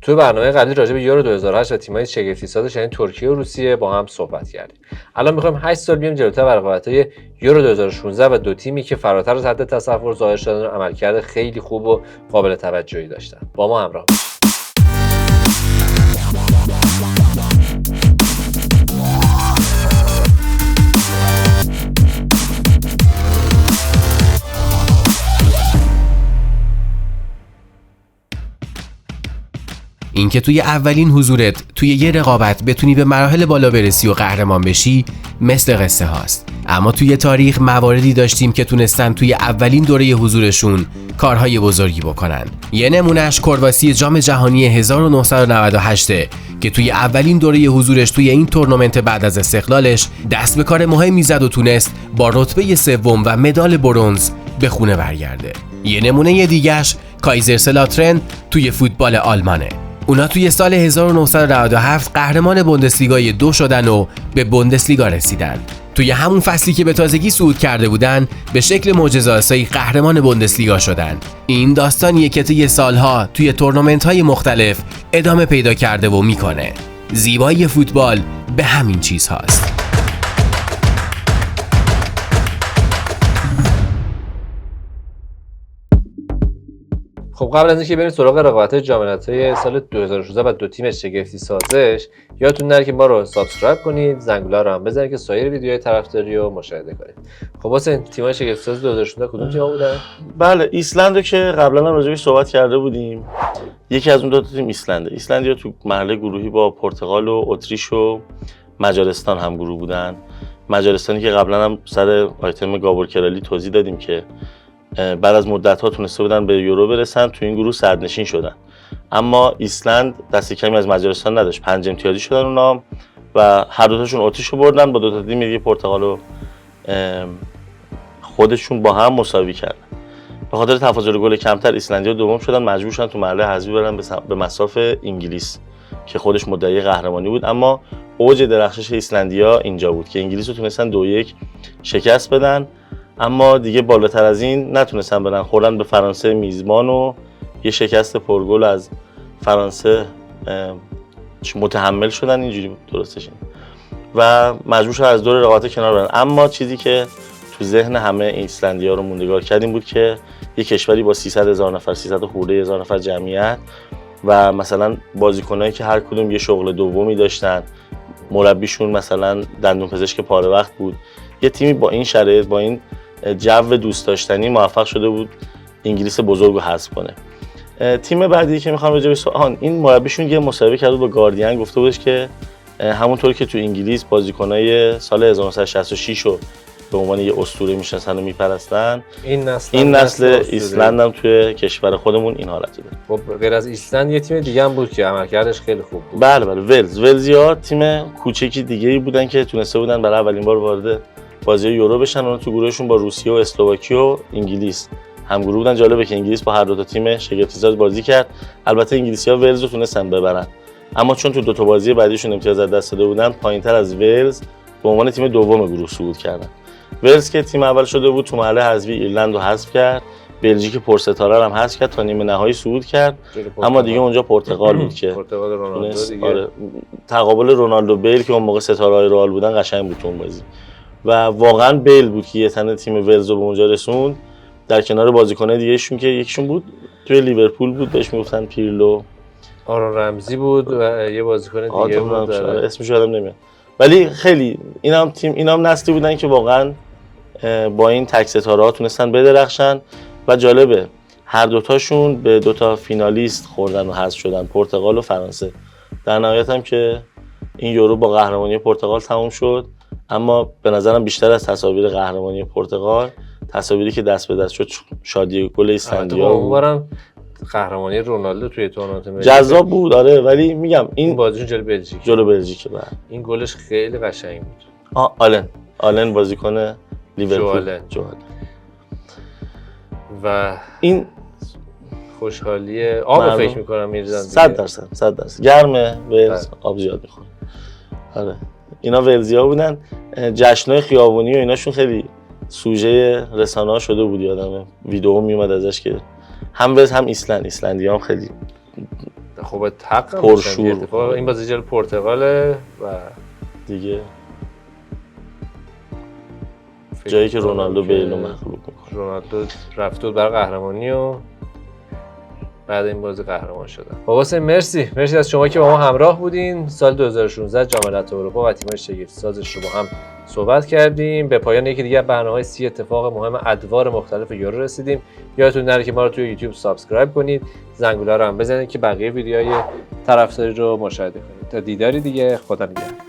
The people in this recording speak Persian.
تو برنامه قبلی راجع به یورو 2008 و تیم‌های شگفتی سازش یعنی ترکیه و روسیه با هم صحبت کردیم. الان می‌خوایم 8 سال بیایم جلوتر و رقابت‌های یورو 2016 و دو تیمی که فراتر از حد تصور ظاهر شدن و عملکرد خیلی خوب و قابل توجهی داشتن. با ما همراه باشید. اینکه توی اولین حضورت توی یه رقابت بتونی به مراحل بالا برسی و قهرمان بشی مثل قصه هاست، اما توی تاریخ مواردی داشتیم که تونستن توی اولین دوره حضورشون کارهای بزرگی بکنن. یه نمونهش کرواسی جام جهانی 1998 که توی اولین دوره حضورش توی این تورنمنت بعد از استقلالش دست به کار مهمی زد و تونست با رتبه سوم و مدال برنز به خونه برگرده. یه نمونه دیگه‌اش کایزرسلاترن توی فوتبال آلمانه. اونا توی سال 1997 قهرمان بوندسلیگای 2 شدن و به بوندسلیگا رسیدن. توی همون فصلی که به تازگی صعود کرده بودن به شکل معجزه‌آسایی قهرمان بوندسلیگا شدن. این داستانیه که طی سالها توی تورنمنت‌های مختلف ادامه پیدا کرده و میکنه. زیبایی فوتبال به همین چیز هاست. خب قبل از اینکه بریم سراغ رقابت‌های جام ملت‌های سال 2016 و دو تیم شگفتی سازش، یادتون نره که ما رو سابسکرایب کنید، زنگوله رو هم بزنید که سایر ویدیوهای طرفداری رو مشاهده کنید. خب واسه تیم‌های شگفتی ساز 2016 کدوم تیم‌ها بودن؟ بله، ایسلند رو که قبلا هم راجعش صحبت کرده بودیم. یکی از اون دو تا تیم ایسلنده. ایسلندیا تو مرحله گروهی با پرتغال و اتریش و مجارستان هم گروه بودن. مجارستانی که قبلا هم سر آیتم گابور کرالی توضیح دادیم که بعد از مدت‌ها تونسته بودن به یورو برسن، تو این گروه صدرنشین شدن. اما ایسلند دست کمی از مجارستان نداشت، 5 امتیازی شدن اونا و هر دو تاشون اتریش رو بردن، با دو تا تیم دیگه پرتغال و خودشون با هم مساوی کردن. به خاطر تفاضل گل کمتر ایسلندیا دوم شدن، مجبور شدن تو مرحله حذفی برن به مصاف انگلیس که خودش مدعی قهرمانی بود. اما اوج درخشش ایسلندیا اینجا بود که انگلیس رو تونستن 2-1 شکست بدن، اما دیگه بالاتر از این نتونستن برن. خوردن به فرانسه میزبان و یه شکست پرگل از فرانسه متحمل شدن، اینجوری درستش این و مجبور شدن از دور رقابت کنار برن. اما چیزی که تو ذهن همه ایسلندی‌ها رو موندگار کرد این بود که یه کشوری با 300,000 نفر، 300 خورده هزار نفر جمعیت و مثلا بازیکنایی که هر کدوم یه شغل دومی داشتن، مربیشون مثلا دندون پزشک پاره وقت بود، یه تیمی با این شرایط، با این جو دوست داشتنی موفق شده بود انگلیس بزرگ رو حذف کنه. تیم بعدی که میخوام راجع به این مربیشون یه مصاحبه کرد با گاردین، گفته بودش که همونطور که تو انگلیس بازیکنای سال 1966 رو به عنوان یه اسطوره میشناسن و میپرستن، این نسل ایسلند هم توی کشور خودمون این حالت داره. خب غیر از ایسلند یه تیم دیگه هم بود که عملکردش خیلی خوب بود. بله، ولزیا تیم کوچیکی دیگه‌ای بودن که تونسته بودن برای اولین بار وارد بازی یورو بشن. اون تو گروهشون با روسیه و اسلواکی و انگلیس هم گروه بودن. جالبه که انگلیس با هر دو تا تیم شگفتی ساز بازی کرد. البته انگلیسی‌ها ولز رو تونستن ببرن، اما چون تو دو تا بازی بعدیشون امتیاز از دست داده بودن، پایین‌تر از ولز به عنوان تیم دوم گروه صعود کردن. ولز که تیم اول شده بود تو مرحله حذفی ایرلند رو حذف کرد، بلژیک پرستاره هم حذف کرد تا نیمه نهایی صعود کرد، اما دیگه اونجا پرتغال بود که پرتغال رونالدو دیگه تقابل رونالدو بیل که اون موقع ستاره‌های رئال بودن قشنگ بود اون بازی و واقعا بیل بود که یه تنه تیم ولز رو به اونجا رسوند، در کنار بازیکن‌های دیگه‌شون که یکیشون بود توی لیورپول بود بهش میگفتن پیرلو، آرون رمزی بود و یه بازیکن دیگه بود اسمش یادم نمیاد، ولی خیلی اینام نسلی بودن که واقعا با این تک ستاره‌ها تونستن بدرخشن و جالبه هر دوتاشون به دوتا فینالیست خوردن و حذف شدن، پرتغال و فرانسه. در نهایت هم که این یورو با قهرمانی پرتغال تموم شد، اما به نظرم بیشتر از تصاویر قهرمانی پرتغال تصاویری که دست به دست شد شادی گل ایسلندیا بود. قهرمانی رونالدو توی تورنمنت ملی جذاب بود، آره، ولی میگم این بازیشون جلو بلژیک بعد این گلش خیلی قشنگ بود. آلن بازیکن لیورپول جوالن و این خوشحالی آب فکر میکنم میریزن 100% گرمه و آب زیاد میخوره. آره اینا ولزیا بودن. جشنای خیابونی و ایناشون خیلی سوژه رسانه‌ها شده بود، یادمه ویدیو میومد ازش که هم ولز هم ایسلندی هم خیلی خب حق پرشور. این بازی جلوی پرتغاله و دیگه جایی که رونالدو بیل رو مغلوب میکنه. رونالدو رفت بود برای قهرمانی و بعد این بازی قهرمان شدن. حسین مرسی از شما که با ما همراه بودین. سال 2016 جام ملت‌های اروپا و تیم‌های شگفت‌سازش رو با هم صحبت کردیم. به پایان یکی دیگه برنامه‌های 30 اتفاق مهم ادوار مختلف یورو رسیدیم. یادتون نره که ما رو توی یوتیوب سابسکرایب کنید، زنگوله رو هم بزنید که بقیه ویدیوهای طرفداری رو مشاهده کنید. تا دیداری دیگه، خدا نگهدار.